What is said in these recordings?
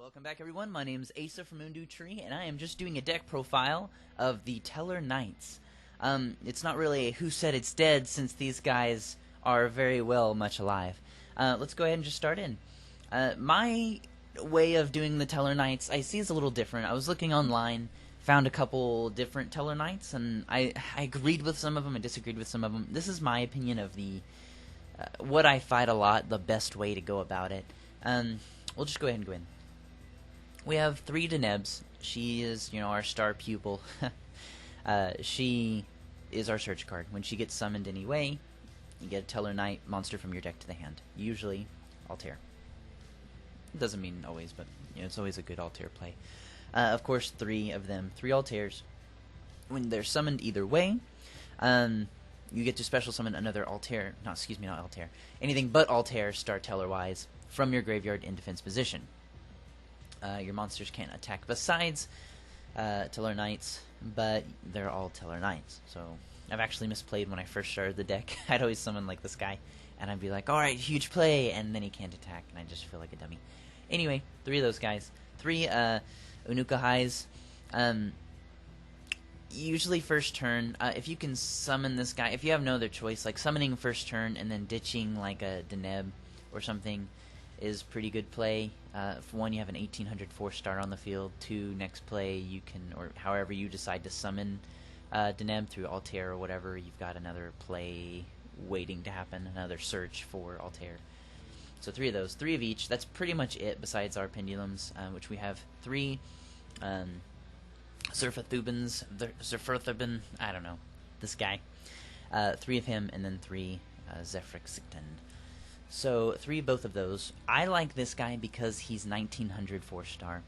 Welcome back, everyone. My name is Asa from Undu Tree, and I am just doing a deck profile of the Satellerknights. It's not really a who said it's dead, since these guys are very well much alive. Let's go ahead and just start in. My way of doing the Satellerknights I see is a little different. I was looking online, found a couple different Satellerknights, and I agreed with some of them, I disagreed with some of them. This is my opinion of the what I fight a lot, the best way to go about it. We'll just go ahead and go in. We have 3 Denebs. She is, our star pupil. She is our search card. When she gets summoned anyway, you get a Satellerknight monster from your deck to the hand. Usually, Altair. It doesn't mean always, but it's always a good Altair play. Of course, 3 of them, 3 Altairs. When they're summoned either way, you get to special summon another Altair. No, excuse me, not Altair. Anything but Altair, Star Teller-wise, from your graveyard in defense position. Your monsters can't attack besides Satellerknights, but they're all Satellerknights. So I've actually misplayed when I first started the deck. I'd always summon like this guy, and I'd be like, alright, huge play, and then he can't attack, and I just feel like a dummy. Anyway, 3 of those guys. 3 Unuka Highs. Usually first turn, if you can summon this guy, if you have no other choice, like summoning first turn and then ditching like a Deneb or something is pretty good play. For 1, you have an 1800 4-star on the field. 2, next play you can, or however you decide to summon Deneb through Altair or whatever, you've got another play waiting to happen, another search for Altair. So 3 of those, 3 of each. That's pretty much it besides our pendulums, which we have 3 Zerfathubin, I don't know, this guy. 3 of him, and then 3 Zephrixicton. So 3 both of those. I like this guy because he's 1900 4-star.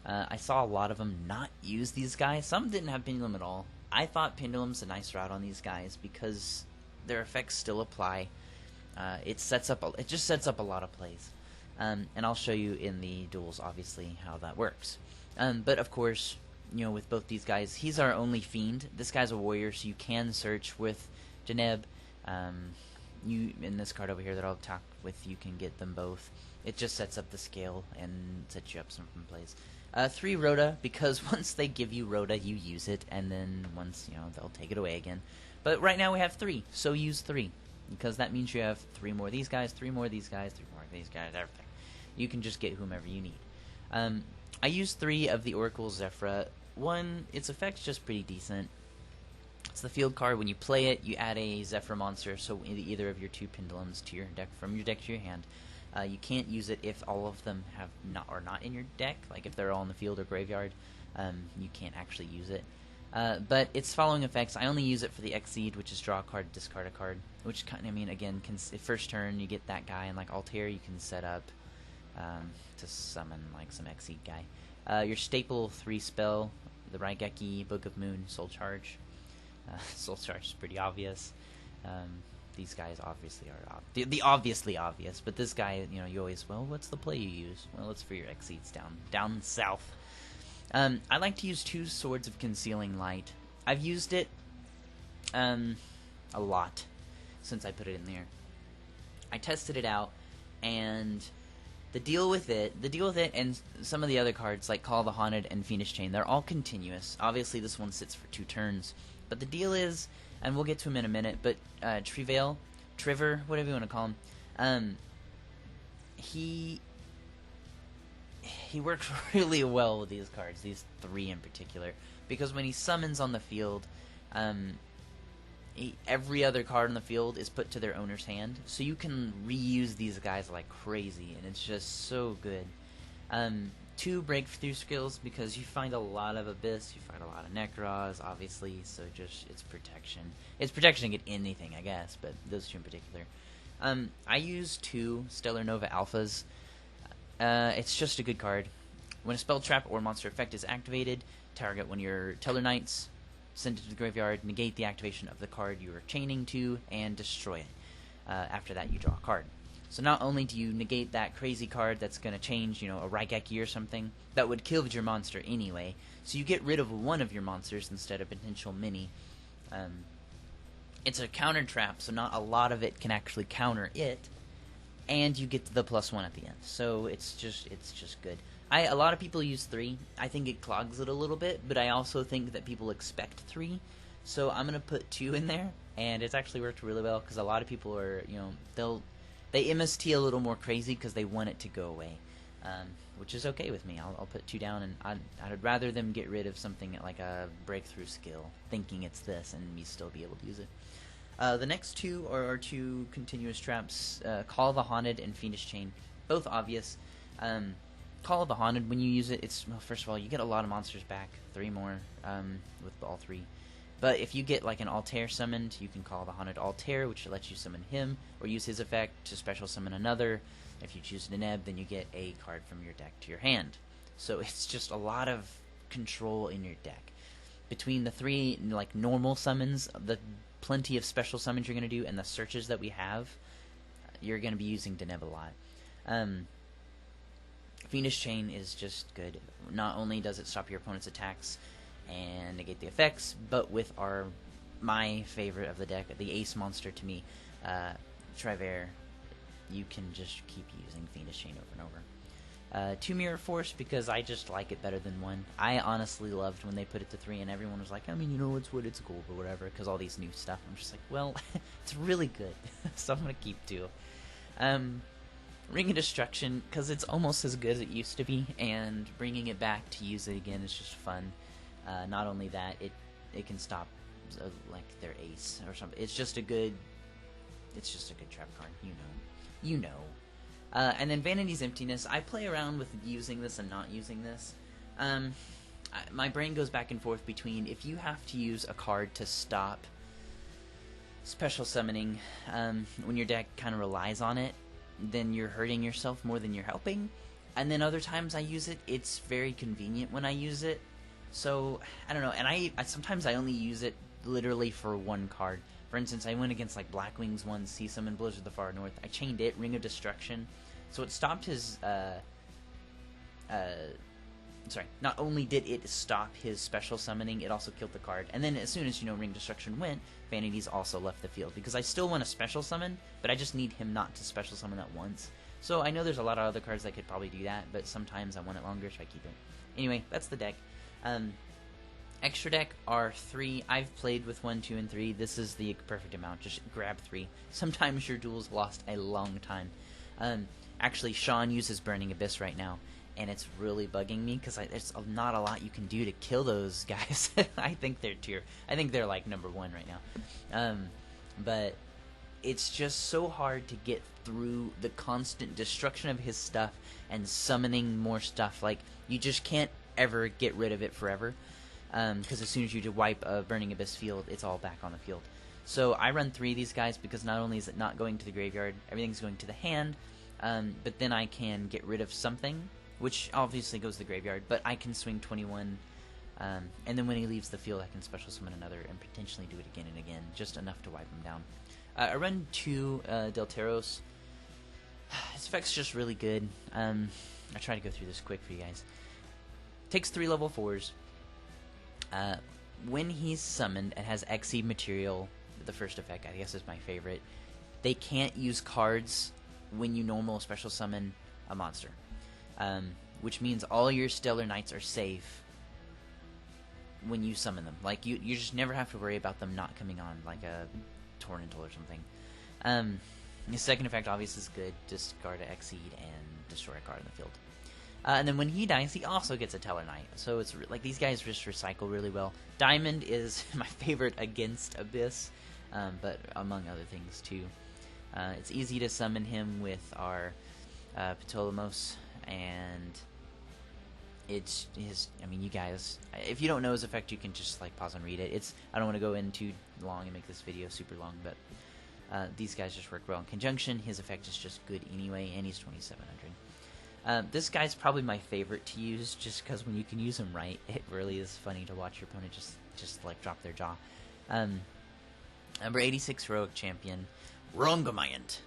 I saw a lot of them not use these guys. Some didn't have pendulum at all. I thought pendulum's a nice route on these guys because their effects still apply. It just sets up a lot of plays, and I'll show you in the duels obviously how that works. But of course, with both these guys, he's our only fiend. This guy's a warrior, so you can search with Deneb. In this card over here that I'll talk with, you can get them both. It just sets up the scale and sets you up some plays. 3 Rhoda, because once they give you Rhoda, you use it, and then once, they'll take it away again. But right now we have 3, so use 3, because that means you have 3 more of these guys, 3 more of these guys, 3 more of these guys, everything. You can just get whomever you need. I use 3 of the Oracle Zephyra. 1, its effect's just pretty decent. It's the field card. When you play it, you add a Zephyr monster, so either of your 2 pendulums to your deck, from your deck to your hand. You can't use it if all of them are not in your deck, like if they're all in the field or graveyard. You can't actually use it. But its following effects, I only use it for the Exceed, which is draw a card, discard a card, which again, first turn you get that guy, and like Altair, you can set up to summon like some Exceed guy. Your staple 3 spell, the Raigeki, Book of Moon, Soul Charge. Soul Charge is pretty obvious. These guys obviously are the obviously obvious, but this guy, you always, well, what's the play you use? Well, it's for your Exceeds down south. I like to use 2 Swords of Concealing Light. I've used it a lot since I put it in there. I tested it out, and the deal with it and some of the other cards like Call of the Haunted and Fiendish Chain, they're all continuous. Obviously this one sits for 2 turns, but the deal is, and we'll get to him in a minute, but Trevor, whatever you want to call him, he works really well with these cards, these 3 in particular, because when he summons on the field, every other card on the field is put to their owner's hand, so you can reuse these guys like crazy, and it's just so good. 2 breakthrough skills, because you find a lot of Abyss, you find a lot of Necros, obviously, so just, it's protection. It's protection to get anything, I guess, but those 2 in particular. I use 2 Stellar Nova Alphas. It's just a good card. When a spell trap or monster effect is activated, target one of your Satellerknights, send it to the graveyard, negate the activation of the card you are chaining to, and destroy it. After that, you draw a card. So not only do you negate that crazy card that's going to change, a Raigeki or something, that would kill your monster anyway, so you get rid of one of your monsters instead of potential many. It's a counter trap, so not a lot of it can actually counter it, and you get the +1 at the end. So it's just good. A lot of people use 3. I think it clogs it a little bit, but I also think that people expect 3. So I'm gonna put 2 in there, and it's actually worked really well because a lot of people are, they MST a little more crazy because they want it to go away, which is okay with me. I'll put 2 down, and I'd rather them get rid of something like a breakthrough skill, thinking it's this, and me still be able to use it. The next 2 are 2 continuous traps, Call of the Haunted and Fiendish Chain, both obvious. Call of the Haunted, when you use it, well, first of all, you get a lot of monsters back, 3 more with all 3. But if you get like an Altair summoned, you can call the Haunted Altair, which lets you summon him, or use his effect to special summon another. If you choose Deneb, then you get a card from your deck to your hand. So it's just a lot of control in your deck. Between the 3 like normal summons, the plenty of special summons you're going to do, and the searches that we have, you're going to be using Deneb a lot. Fiendish Chain is just good. Not only does it stop your opponent's attacks and negate the effects, but with my favorite of the deck, the ace monster to me, Triver, you can just keep using Fiendish Chain over and over. 2 Mirror Force, because I just like it better than 1. I honestly loved when they put it to 3, and everyone was like, I mean, it's cool, but whatever, because all these new stuff. I'm just like, well, it's really good, so I'm going to keep 2. Ring of Destruction, because it's almost as good as it used to be, and bringing it back to use it again is just fun. Not only that, it can stop like their ace or something. It's just a good trap card. You know. And then Vanity's Emptiness. I play around with using this and not using this. My brain goes back and forth between if you have to use a card to stop special summoning when your deck kind of relies on it, then you're hurting yourself more than you're helping. And then other times I use it, it's very convenient when I use it. So, I don't know, and I sometimes I only use it literally for 1 card. For instance, I went against like Blackwing's 1 Sea Summon Blizzard of the Far North. I chained it, Ring of Destruction, so it stopped his, not only did it stop his special summoning, it also killed the card. And then as soon as, Ring of Destruction went, Vanity's also left the field, because I still want to special summon, but I just need him not to special summon at once. So I know there's a lot of other cards that could probably do that, but sometimes I want it longer, so I keep it. Anyway, that's the deck. Extra deck are 3. I've played with 1, 2, and 3. This is the perfect amount. Just grab 3. Sometimes your duels lost a long time. Actually, Sean uses Burning Abyss right now, and it's really bugging me because there's not a lot you can do to kill those guys. I think they're like number 1 right now. But it's just so hard to get through the constant destruction of his stuff and summoning more stuff. Like, you just can't ever get rid of it forever, because as soon as you wipe a Burning Abyss field, it's all back on the field. So I run 3 of these guys because not only is it not going to the graveyard, everything's going to the hand, but then I can get rid of something, which obviously goes to the graveyard, but I can swing 21, and then when he leaves the field, I can special summon another and potentially do it again and again, just enough to wipe him down. I run 2 Delteros. His effect's just really good. I try to go through this quick for you guys. Takes 3 level 4s. When he's summoned and has Exceed material, the first effect, I guess, is my favorite. They can't use cards when you normal special summon a monster, which means all your Satellerknights are safe when you summon them. Like, you just never have to worry about them not coming on, like a Torrential or something. His second effect obviously is good. Discard an Exceed and destroy a card in the field. And then when he dies, he also gets a Tellarknight. So it's like these guys just recycle really well. Diamond is my favorite against Abyss, but among other things too. It's easy to summon him with our Ptolemos, and it's his. I mean, you guys, if you don't know his effect, you can just like pause and read it. I don't want to go in too long and make this video super long, but these guys just work well in conjunction. His effect is just good anyway, and he's 2700. This guy's probably my favorite to use, just because when you can use him right, it really is funny to watch your opponent just like drop their jaw. Number 86 Heroic Champion, Rongamyant.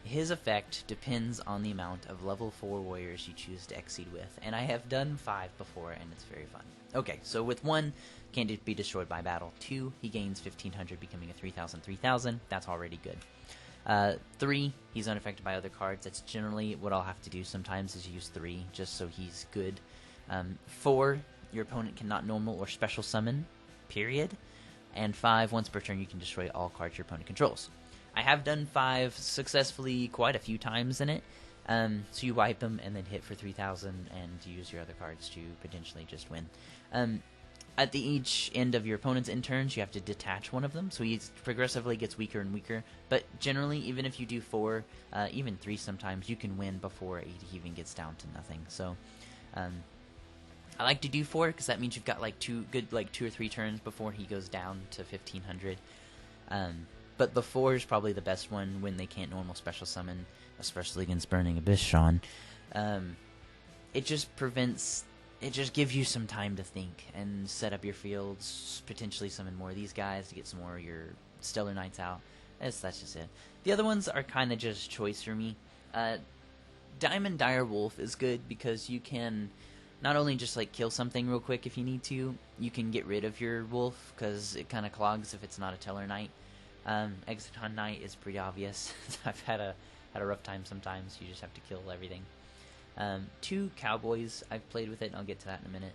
His effect depends on the amount of level 4 warriors you choose to Exceed with, and I have done 5 before, and it's very fun. Okay, so with 1, can't be destroyed by battle. 2, he gains 1500, becoming a 3000, 3000. That's already good. 3, he's unaffected by other cards. That's generally what I'll have to do sometimes, is use 3, just so he's good. 4, your opponent cannot normal or special summon, period. And 5, once per turn you can destroy all cards your opponent controls. I have done 5 successfully quite a few times in it. So you wipe them and then hit for 3,000 and use your other cards to potentially just win. At each end of your opponent's end turns, you have to detach one of them, so he progressively gets weaker and weaker. But generally, even if you do 4, even 3 sometimes, you can win before he even gets down to nothing. So I like to do 4 because that means you've got like 2 or 3 turns before he goes down to 1,500. But the 4 is probably the best one when they can't normal special summon, especially against Burning Abyss Sean. It just prevents... It just gives you some time to think and set up your fields, potentially summon more of these guys to get some more of your Satellerknights out. That's just it. The other ones are kind of just choice for me. Diamond Dire Wolf is good because you can not only just like kill something real quick if you need to, you can get rid of your wolf because it kind of clogs if it's not a Tellerknight. Exciton Knight is pretty obvious. I've had a rough time sometimes. You just have to kill everything. 2 Cowboys, I've played with it, and I'll get to that in a minute.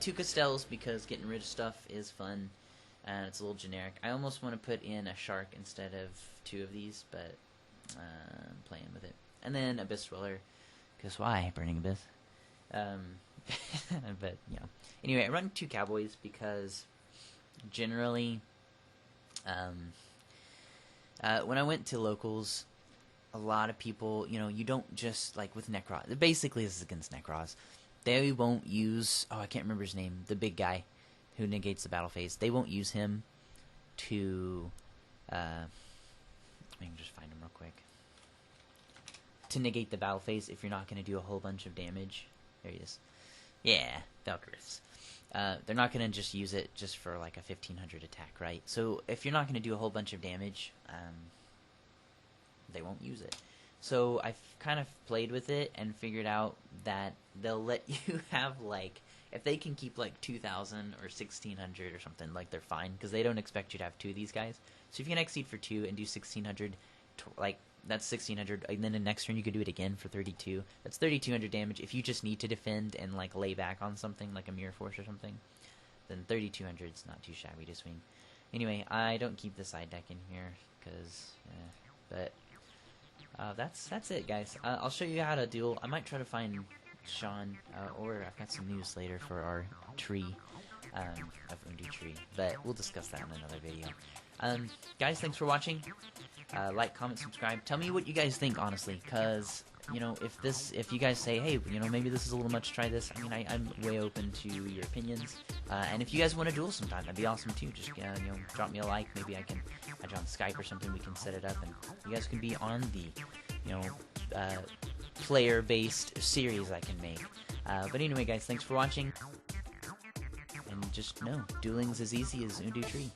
2 Castells, because getting rid of stuff is fun, and it's a little generic. I almost want to put in a Shark instead of 2 of these, but I'm playing with it. And then Abyss Dweller, because why? Burning Abyss. But, yeah. Anyway, I run 2 Cowboys because generally, when I went to locals, a lot of people, you don't just, like with Necros, basically this is against Necros, they won't use, I can't remember his name, the big guy who negates the battle phase, they won't use him to, I can just find him real quick, to negate the battle phase if you're not going to do a whole bunch of damage. There he is. Yeah, Valkyries. They're not going to just use it just for like a 1,500 attack, right? So if you're not going to do a whole bunch of damage, they won't use it. So I've kind of played with it and figured out that they'll let you have, like, if they can keep like 2,000 or 1,600 or something, like, they're fine, because they don't expect you to have 2 of these guys. So if you can exceed for 2 and do 1,600, like, that's 1,600, and then the next turn you could do it again for 32. That's 3,200 damage. If you just need to defend and, like, lay back on something, like a Mirror Force or something, then 3,200 is not too shabby to swing. Anyway, I don't keep the side deck in here, because, but... that's it, guys. I'll show you how to duel. I might try to find Sean, or I've got some news later for our tree, of Undu tree, but we'll discuss that in another video. Guys, thanks for watching. Like, comment, subscribe. Tell me what you guys think, honestly, because, if you guys say, hey, maybe this is a little much, try this. I mean, I'm way open to your opinions. And if you guys want to duel sometime, that'd be awesome, too. Just, drop me a like. Maybe I can add you on Skype or something. We can set it up, and you guys can be on the, player-based series I can make. But anyway, guys, thanks for watching. And just know, dueling's as easy as Undu Tree.